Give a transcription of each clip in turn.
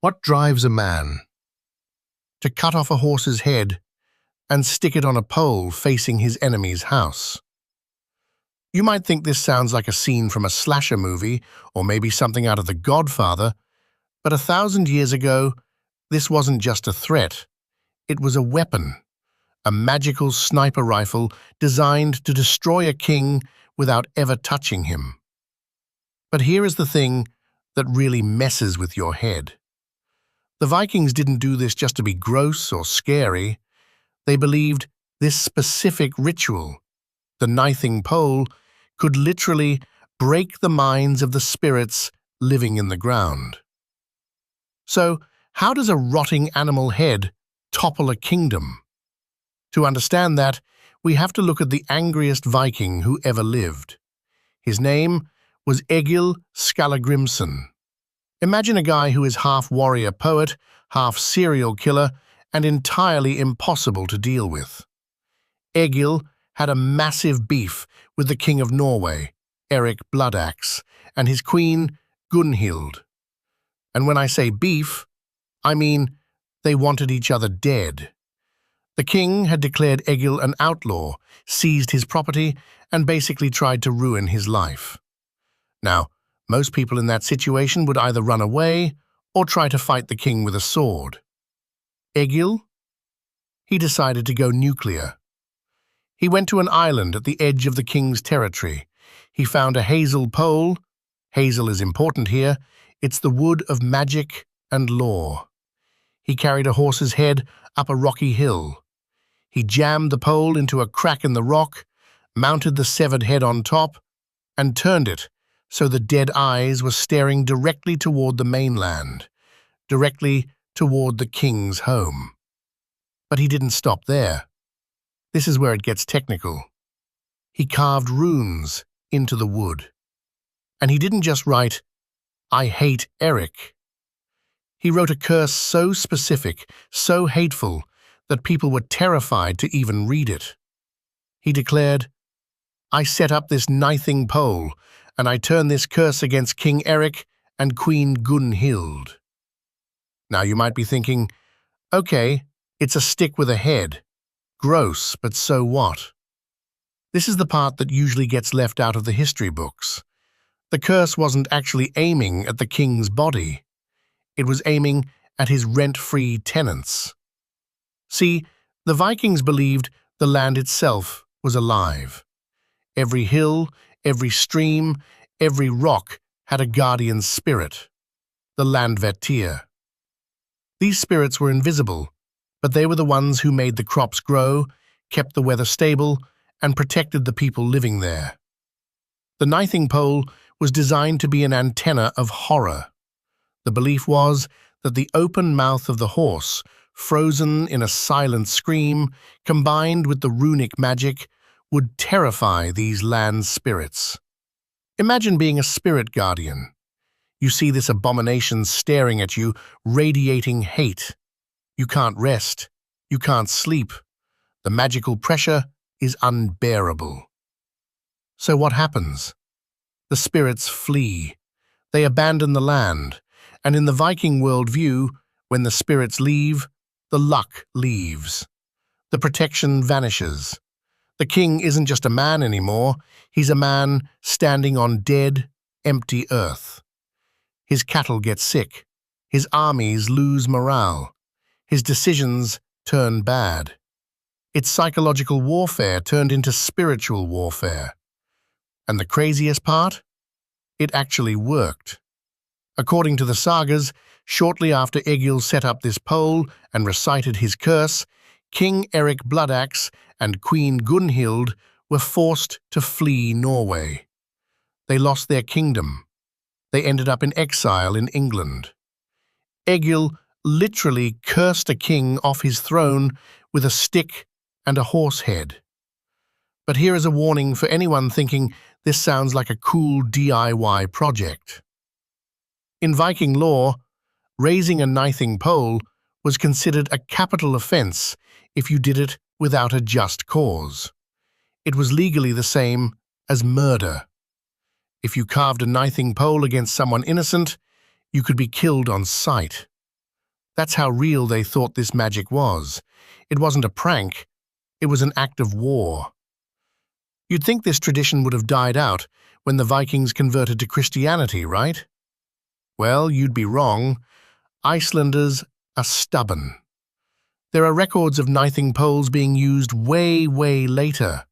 What drives a man to cut off a horse's head and stick it on a pole facing his enemy's house? You might think this sounds like a scene from a slasher movie or maybe something out of The Godfather, but 1,000 years ago, this wasn't just a threat. It was a weapon, a magical sniper rifle designed to destroy a king without ever touching him. But here is the thing that really messes with your head. The Vikings didn't do this just to be gross or scary. They believed this specific ritual, the Nithing Pole, could literally break the minds of the spirits living in the ground. So, how does a rotting animal head topple a kingdom? To understand that, we have to look at the angriest Viking who ever lived. His name was Egil Skallagrimsson. Imagine a guy who is half warrior poet, half serial killer, and entirely impossible to deal with. Egil had a massive beef with the king of Norway, Eric Bloodaxe, and his queen, Gunhild. And when I say beef, I mean they wanted each other dead. The king had declared Egil an outlaw, seized his property, and basically tried to ruin his life. Now, most people in that situation would either run away or try to fight the king with a sword. Egil? He decided to go nuclear. He went to an island at the edge of the king's territory. He found a hazel pole. Hazel is important here. It's the wood of magic and law. He carried a horse's head up a rocky hill. He jammed the pole into a crack in the rock, mounted the severed head on top, and turned it so the dead eyes were staring directly toward the mainland, directly toward the king's home. But he didn't stop there. This is where it gets technical. He carved runes into the wood. And he didn't just write, "I hate Eric." He wrote a curse so specific, so hateful, that people were terrified to even read it. He declared, "I set up this Nithing Pole, and I turn this curse against King Eric and Queen Gunhild." Now you might be thinking, okay, it's a stick with a head. Gross, but so what? This is the part that usually gets left out of the history books. The curse wasn't actually aiming at the king's body. It was aiming at his rent-free tenants. See, the Vikings believed the land itself was alive. Every hill, every stream, every rock had a guardian spirit, the Landvaettir. These spirits were invisible, but they were the ones who made the crops grow, kept the weather stable, and protected the people living there. The Nithing Pole was designed to be an antenna of horror. The belief was that the open mouth of the horse, frozen in a silent scream, combined with the runic magic, would terrify these land spirits. Imagine being a spirit guardian. You see this abomination staring at you, radiating hate. You can't rest. You can't sleep. The magical pressure is unbearable. So what happens? The spirits flee. They abandon the land. And in the Viking worldview, when the spirits leave, the luck leaves. The protection vanishes. The king isn't just a man anymore. He's a man standing on dead, empty earth. His cattle get sick. His armies lose morale. His decisions turn bad. It's psychological warfare turned into spiritual warfare. And the craziest part? It actually worked. According to the sagas, shortly after Egil set up this pole and recited his curse, King Eric Bloodaxe and Queen Gunhild were forced to flee Norway. They lost their kingdom. They ended up in exile in England. Egil literally cursed a king off his throne with a stick and a horse head. But here is a warning for anyone thinking this sounds like a cool DIY project. In Viking law, raising a Nithing Pole was considered a capital offense if you did it without a just cause. It was legally the same as murder. If you carved a Nithing Pole against someone innocent, you could be killed on sight. That's how real they thought this magic was. It wasn't a prank, it was an act of war. You'd think this tradition would have died out when the Vikings converted to Christianity, right? Well, you'd be wrong. Icelanders are stubborn. There are records of Nithing Poles being used way later.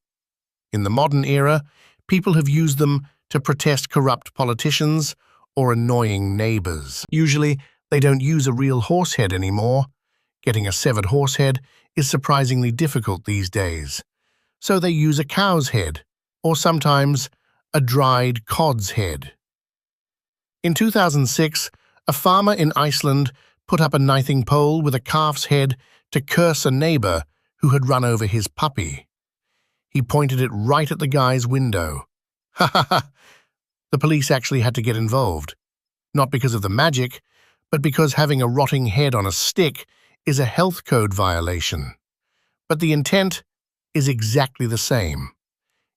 In the modern era, people have used them to protest corrupt politicians or annoying neighbors. Usually, they don't use a real horse head anymore. Getting a severed horse head is surprisingly difficult these days. So they use a cow's head, or sometimes a dried cod's head. In 2006, a farmer in Iceland put up a Nithing Pole with a calf's head to curse a neighbor who had run over his puppy. He pointed it right at the guy's window. Ha ha ha! The police actually had to get involved. Not because of the magic, but because having a rotting head on a stick is a health code violation. But the intent is exactly the same.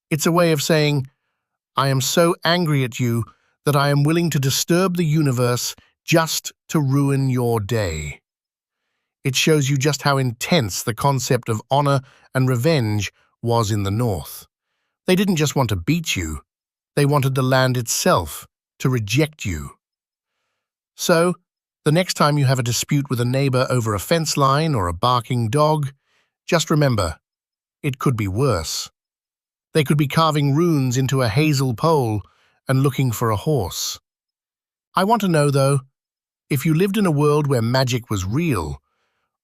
It's a way of saying, I am so angry at you that I am willing to disturb the universe just to ruin your day. It shows you just how intense the concept of honor and revenge was in the North. They didn't just want to beat you, they wanted the land itself to reject you. So, the next time you have a dispute with a neighbor over a fence line or a barking dog, just remember, it could be worse. They could be carving runes into a hazel pole and looking for a horse. I want to know, though, if you lived in a world where magic was real,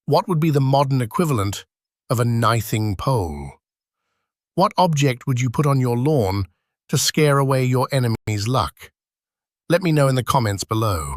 what would be the modern equivalent of a Nithing Pole? What object would you put on your lawn to scare away your enemy's luck? Let me know in the comments below.